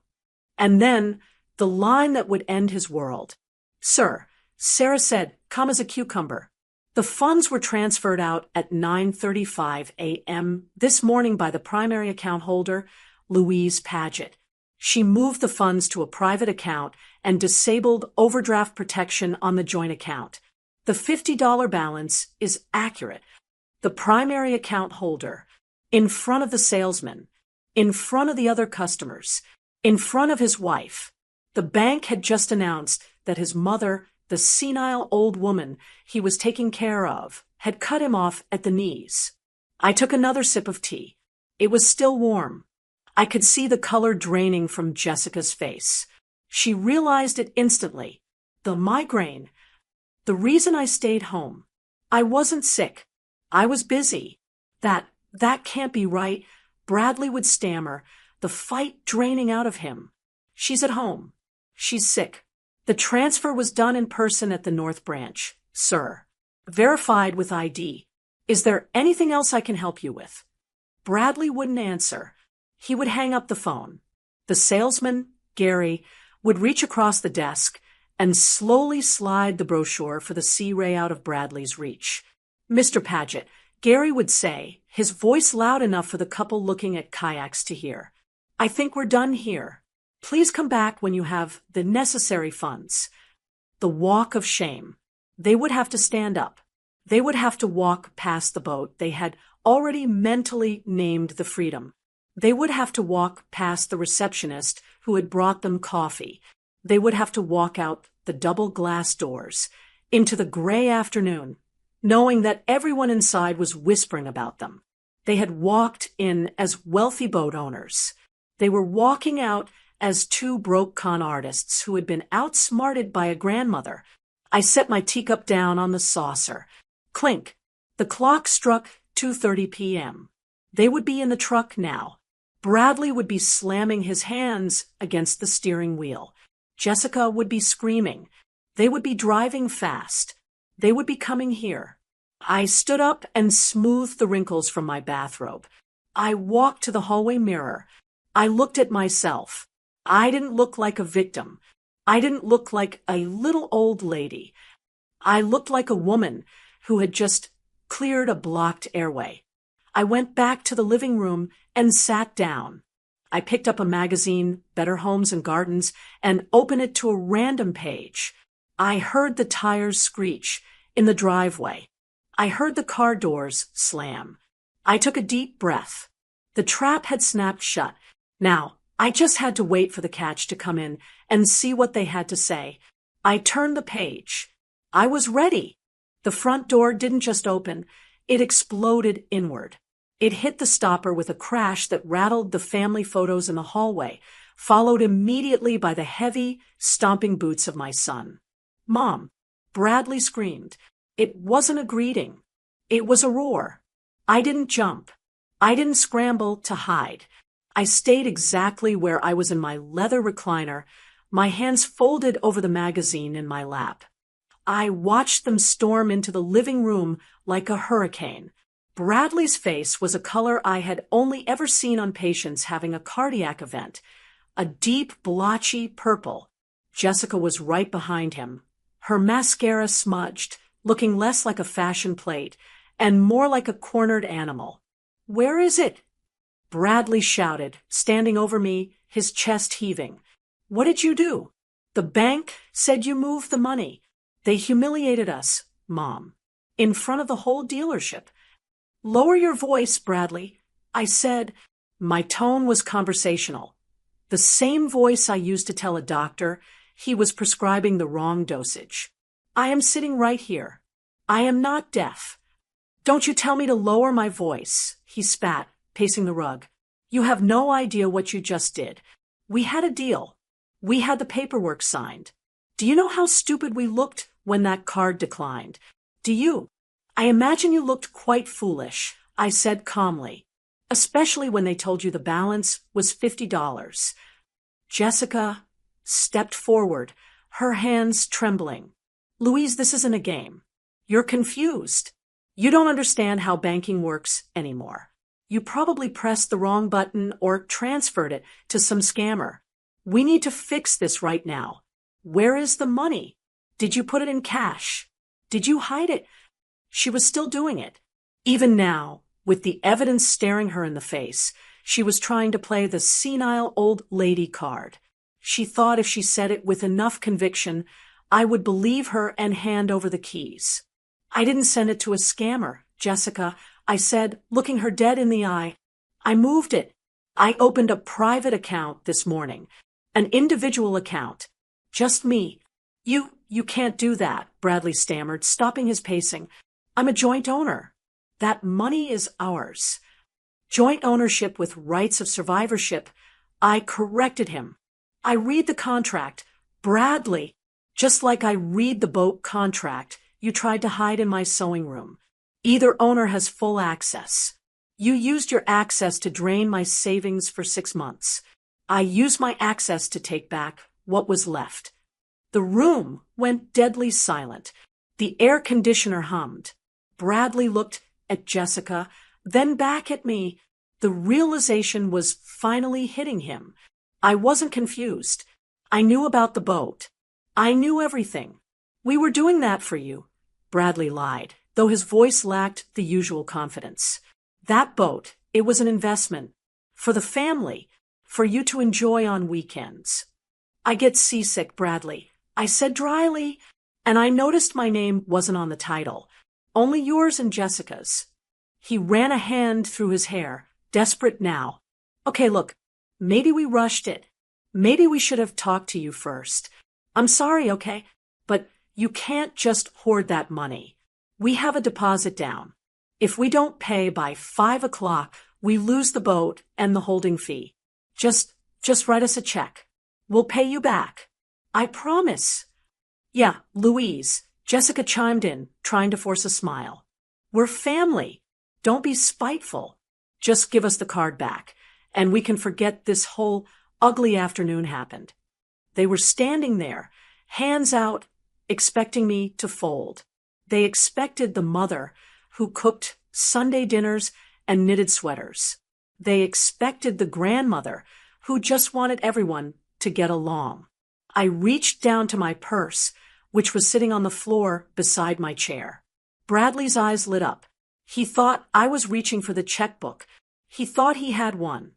And then the line that would end his world. Sir, Sarah said, calm as a cucumber. The funds were transferred out at 9:35 a.m. this morning by the primary account holder, Louise Paget. She moved the funds to a private account and disabled overdraft protection on the joint account. The $50 balance is accurate. The primary account holder, in front of the salesman, in front of the other customers, in front of his wife. The bank had just announced that his mother, the senile old woman he was taking care of, had cut him off at the knees. I took another sip of tea. It was still warm. I could see the color draining from Jessica's face. She realized it instantly. The migraine. The reason I stayed home. I wasn't sick. I was busy. That can't be right. Bradley would stammer, the fight draining out of him. She's at home. She's sick. The transfer was done in person at the North Branch, sir. Verified with ID. Is there anything else I can help you with? Bradley wouldn't answer. He would hang up the phone. The salesman, Gary, would reach across the desk and slowly slide the brochure for the C-ray out of Bradley's reach. Mr. Paget, Gary would say, his voice loud enough for the couple looking at kayaks to hear. I think we're done here. Please come back when you have the necessary funds. The walk of shame. They would have to stand up. They would have to walk past the boat they had already mentally named the Freedom. They would have to walk past the receptionist who had brought them coffee. They would have to walk out the double glass doors into the gray afternoon, knowing that everyone inside was whispering about them. They had walked in as wealthy boat owners. They were walking out as two broke con artists who had been outsmarted by a grandmother. I set my teacup down on the saucer, Clink. The clock struck 2:30 p.m. They would be in the truck now. Bradley would be slamming his hands against the steering wheel. Jessica would be screaming. They would be driving fast. They would be coming here. I stood up and smoothed the wrinkles from my bathrobe. I walked to the hallway mirror. I looked at myself. I didn't look like a victim. I didn't look like a little old lady. I looked like a woman who had just cleared a blocked airway. I went back to the living room and sat down. I picked up a magazine, Better Homes and Gardens, and opened it to a random page. I heard the tires screech in the driveway. I heard the car doors slam. I took a deep breath. The trap had snapped shut. Now, I just had to wait for the catch to come in and see what they had to say. I turned the page. I was ready. The front door didn't just open, it exploded inward. It hit the stopper with a crash that rattled the family photos in the hallway, followed immediately by the heavy, stomping boots of my son. "Mom!" Bradley screamed. It wasn't a greeting. It was a roar. I didn't jump. I didn't scramble to hide. I stayed exactly where I was in my leather recliner, my hands folded over the magazine in my lap. I watched them storm into the living room like a hurricane. Bradley's face was a color I had only ever seen on patients having a cardiac event, a deep, blotchy purple. Jessica was right behind him, her mascara smudged, looking less like a fashion plate and more like a cornered animal. "Where is it?" Bradley shouted, standing over me, his chest heaving. "What did you do?" "The bank said you moved the money. They humiliated us, Mom, in front of the whole dealership." "Lower your voice, Bradley," I said. My tone was conversational. The same voice I used to tell a doctor he was prescribing the wrong dosage. "I am sitting right here. I am not deaf." "Don't you tell me to lower my voice," he spat, pacing the rug. "You have no idea what you just did. We had a deal. We had the paperwork signed. Do you know how stupid we looked when that card declined? Do you?" "I imagine you looked quite foolish," I said calmly, "especially when they told you the balance was $50. Jessica stepped forward, her hands trembling. "Louise, this isn't a game. You're confused. You don't understand how banking works anymore. You probably pressed the wrong button or transferred it to some scammer. We need to fix this right now. Where is the money? Did you put it in cash? Did you hide it?" She was still doing it. Even now, with the evidence staring her in the face, she was trying to play the senile old lady card. She thought if she said it with enough conviction, I would believe her and hand over the keys. "I didn't send it to a scammer, Jessica," I said, looking her dead in the eye. "I moved it. I opened a private account this morning, an individual account. Just me." You can't do that," Bradley stammered, stopping his pacing. "I'm a joint owner. That money is ours." "Joint ownership with rights of survivorship." I corrected him. "I read the contract. Bradley, just like I read the boat contract you tried to hide in my sewing room. Either owner has full access. You used your access to drain my savings for 6 months. I used my access to take back what was left." The room went deadly silent. The air conditioner hummed. Bradley looked at Jessica, then back at me. The realization was finally hitting him. I wasn't confused. I knew about the boat. I knew everything. "We were doing that for you," Bradley lied, though his voice lacked the usual confidence. "That boat, it was an investment. For the family, for you to enjoy on weekends." "I get seasick, Bradley," I said dryly, "and I noticed my name wasn't on the title. Only yours and Jessica's." He ran a hand through his hair, desperate now. "Okay, look, maybe we rushed it. Maybe we should have talked to you first. I'm sorry, okay? But you can't just hoard that money. We have a deposit down. If we don't pay by 5 o'clock, we lose the boat and the holding fee. Just write us a check. We'll pay you back. I promise." "Yeah, Louise," Jessica chimed in, trying to force a smile. We're family. Don't be spiteful. Just give us the card back, and we can forget this whole ugly afternoon happened. They were standing there, hands out, expecting me to fold. They expected the mother who cooked Sunday dinners and knitted sweaters. They expected the grandmother who just wanted everyone to get along. I reached down to my purse, which was sitting on the floor beside my chair. Bradley's eyes lit up. He thought I was reaching for the checkbook. He thought he had one.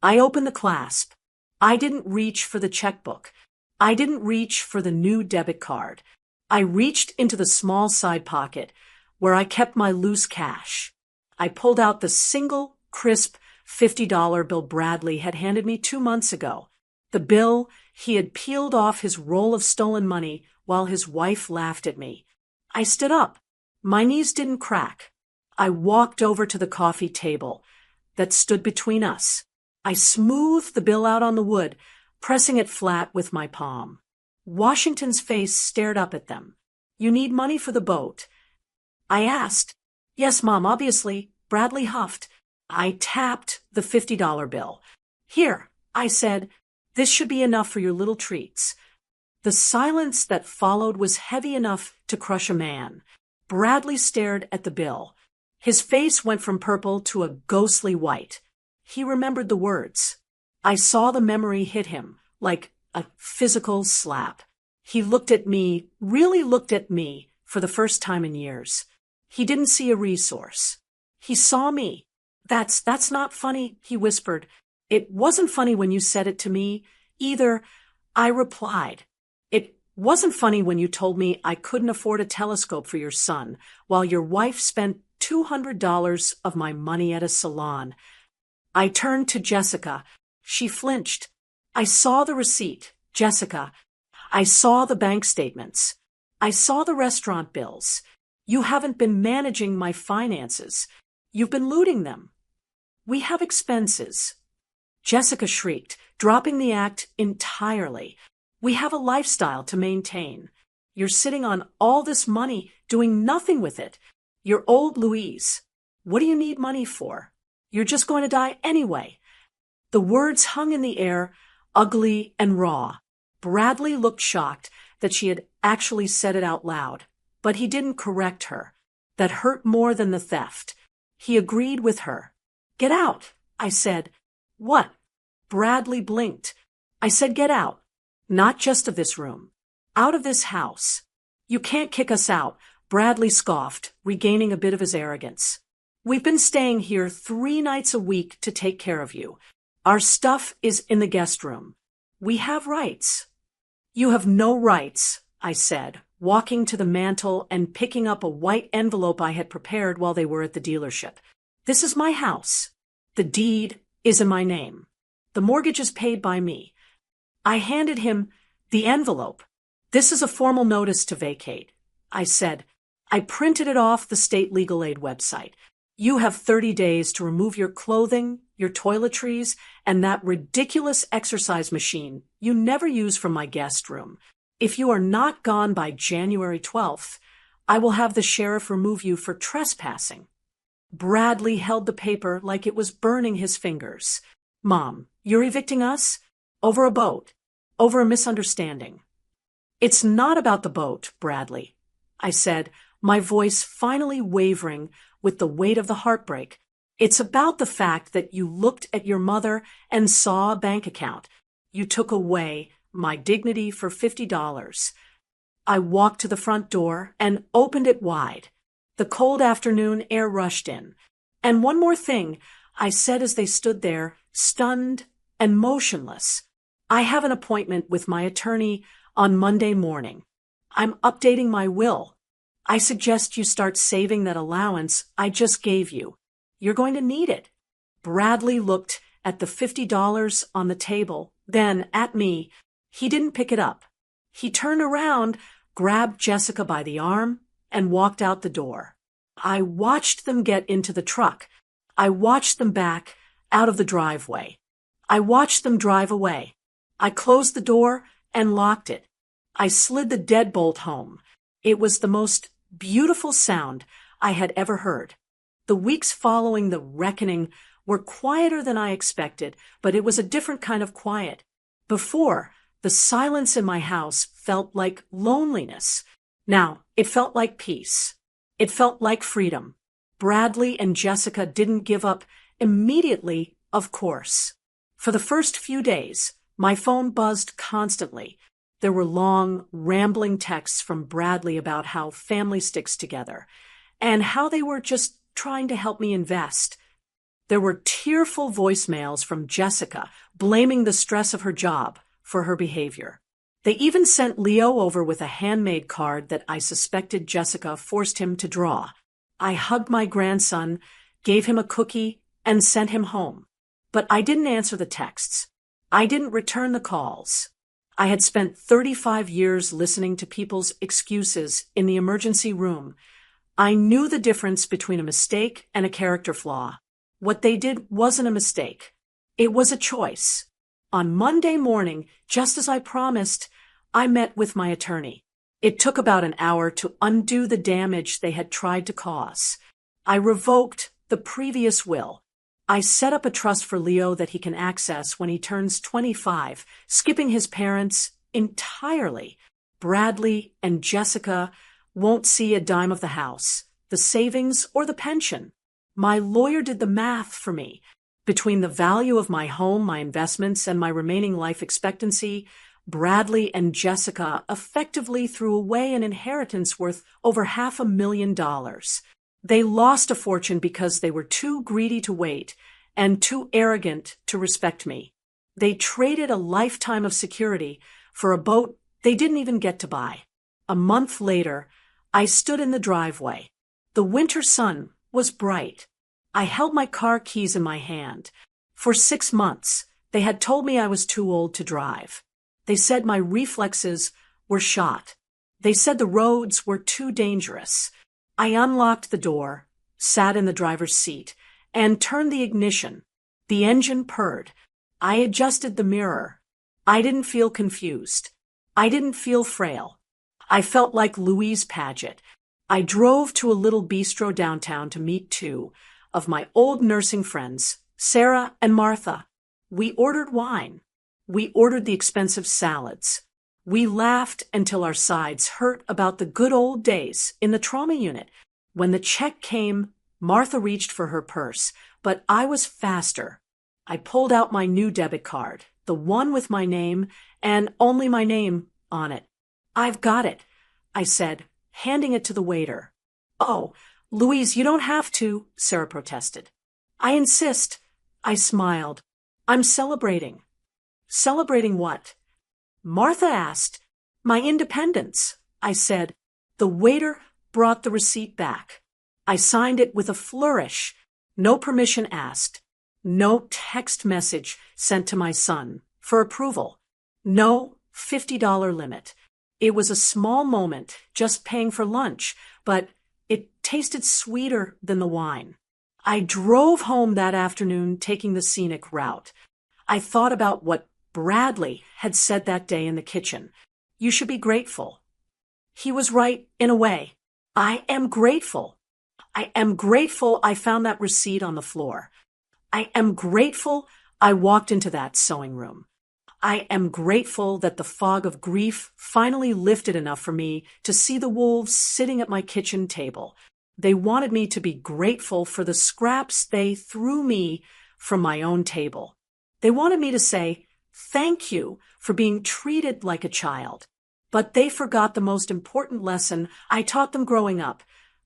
I opened the clasp. I didn't reach for the checkbook. I didn't reach for the new debit card. I reached into the small side pocket where I kept my loose cash. I pulled out the single, crisp $50 bill Bradley had handed me 2 months ago. The bill he had peeled off his roll of stolen money while his wife laughed at me. I stood up. My knees didn't crack. I walked over to the coffee table that stood between us. I smoothed the bill out on the wood, pressing it flat with my palm. Washington's face stared up at them. You need money for the boat? I asked. Yes, Mom, obviously. Bradley huffed. I tapped the $50 bill. Here, I said, this should be enough for your little treats. The silence that followed was heavy enough to crush a man. Bradley stared at the bill. His face went from purple to a ghostly white. He remembered the words. I saw the memory hit him like a physical slap. He looked at me, really looked at me for the first time in years. He didn't see a resource. He saw me. That's not funny, he whispered. It wasn't funny when you said it to me, either. I replied. It wasn't funny when you told me I couldn't afford a telescope for your son, while your wife spent $200 of my money at a salon. I turned to Jessica. She flinched. I saw the receipt, Jessica. I saw the bank statements. I saw the restaurant bills. You haven't been managing my finances. You've been looting them. We have expenses. Jessica shrieked, dropping the act entirely. We have a lifestyle to maintain. You're sitting on all this money, doing nothing with it. You're old Louise. What do you need money for? You're just going to die anyway. The words hung in the air, ugly and raw. Bradley looked shocked that she had actually said it out loud, but he didn't correct her. That hurt more than the theft. He agreed with her. Get out, I said. What? Bradley blinked. I said get out. Not just of this room. Out of this house. You can't kick us out, Bradley scoffed, regaining a bit of his arrogance. We've been staying here 3 nights a week to take care of you. Our stuff is in the guest room. We have rights. You have no rights, I said, walking to the mantel and picking up a white envelope I had prepared while they were at the dealership. This is my house. The deed is in my name. The mortgage is paid by me. I handed him the envelope. This is a formal notice to vacate, I said. I printed it off the state legal aid website. You have 30 days to remove your clothing, your toiletries, and that ridiculous exercise machine you never use from my guest room. If you are not gone by January 12th, I will have the sheriff remove you for trespassing. Bradley held the paper like it was burning his fingers. Mom, you're evicting us? Over a boat. Over a misunderstanding. It's not about the boat, Bradley, I said, my voice finally wavering with the weight of the heartbreak. It's about the fact that you looked at your mother and saw a bank account. You took away my dignity for $50. I walked to the front door and opened it wide. The cold afternoon air rushed in. And one more thing, I said as they stood there, stunned and motionless. I have an appointment with my attorney on Monday morning. I'm updating my will. I suggest you start saving that allowance I just gave you. You're going to need it. Bradley looked at the $50 on the table, then at me. He didn't pick it up. He turned around, grabbed Jessica by the arm, and walked out the door. I watched them get into the truck. I watched them back out of the driveway. I watched them drive away. I closed the door and locked it. I slid the deadbolt home. It was the most beautiful sound I had ever heard. The weeks following the reckoning were quieter than I expected, but it was a different kind of quiet. Before, the silence in my house felt like loneliness. Now, it felt like peace. It felt like freedom. Bradley and Jessica didn't give up immediately, of course. For the first few days, my phone buzzed constantly. There were long, rambling texts from Bradley about how family sticks together, and how they were just trying to help me invest. There were tearful voicemails from Jessica blaming the stress of her job for her behavior. They even sent Leo over with a handmade card that I suspected Jessica forced him to draw. I hugged my grandson, gave him a cookie, and sent him home. But I didn't answer the texts. I didn't return the calls. I had spent 35 years listening to people's excuses in the emergency room. I knew the difference between a mistake and a character flaw. What they did wasn't a mistake. It was a choice. On Monday morning, just as I promised, I met with my attorney. It took about an hour to undo the damage they had tried to cause. I revoked the previous will. I set up a trust for Leo that he can access when he turns 25, skipping his parents entirely. Bradley and Jessica won't see a dime of the house, the savings, or the pension. My lawyer did the math for me. Between the value of my home, my investments, and my remaining life expectancy, Bradley and Jessica effectively threw away an inheritance worth over $500,000. They lost a fortune because they were too greedy to wait and too arrogant to respect me. They traded a lifetime of security for a boat they didn't even get to buy. A month later, I stood in the driveway. The winter sun was bright. I held my car keys in my hand. For 6 months, they had told me I was too old to drive. They said my reflexes were shot. They said the roads were too dangerous. I unlocked the door, sat in the driver's seat, and turned the ignition. The engine purred. I adjusted the mirror. I didn't feel confused. I didn't feel frail. I felt like Louise Paget. I drove to a little bistro downtown to meet two of my old nursing friends, Sarah and Martha. We ordered wine. We ordered the expensive salads. We laughed until our sides hurt about the good old days in the trauma unit. When the check came, Martha reached for her purse, but I was faster. I pulled out my new debit card, the one with my name and only my name on it. "I've got it," I said, handing it to the waiter. "Oh, Louise, you don't have to," Sarah protested. "I insist." I smiled. "I'm celebrating." "Celebrating what?" Martha asked. "My independence," I said. The waiter brought the receipt back. I signed it with a flourish. No permission asked. No text message sent to my son for approval. No $50 limit. It was a small moment, just paying for lunch, but it tasted sweeter than the wine. I drove home that afternoon, taking the scenic route. I thought about what Bradley had said that day in the kitchen. "You should be grateful." He was right, in a way. I am grateful. I am grateful I found that receipt on the floor. I am grateful I walked into that sewing room. I am grateful that the fog of grief finally lifted enough for me to see the wolves sitting at my kitchen table. They wanted me to be grateful for the scraps they threw me from my own table. They wanted me to say, "Thank you for being treated like a child." But they forgot the most important lesson I taught them growing up.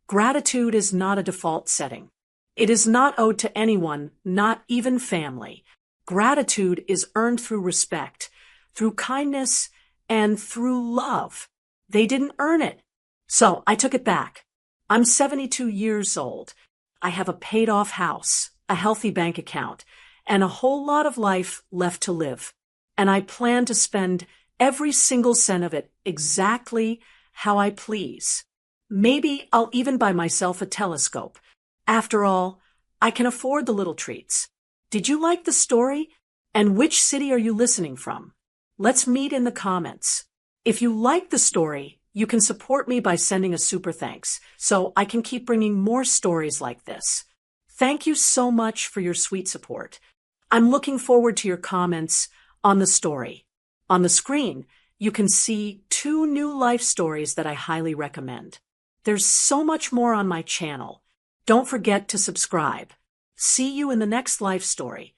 Gratitude is not a default setting. It is not owed to anyone, not even family. Gratitude is earned through respect, through kindness, and through love. They didn't earn it. So I took it back. I'm 72 years old. I have a paid-off house, a healthy bank account, and a whole lot of life left to live. And I plan to spend every single cent of it exactly how I please. Maybe I'll even buy myself a telescope. After all, I can afford the little treats. Did you like the story? And which city are you listening from? Let's meet in the comments. If you like the story, You can support me by sending a super thanks, so I can keep bringing more stories like this. Thank you so much for your sweet support. I'm looking forward to your comments on the story. On the screen, you can see 2 new life stories that I highly recommend. There's so much more on my channel. Don't forget to subscribe. See you in the next life story.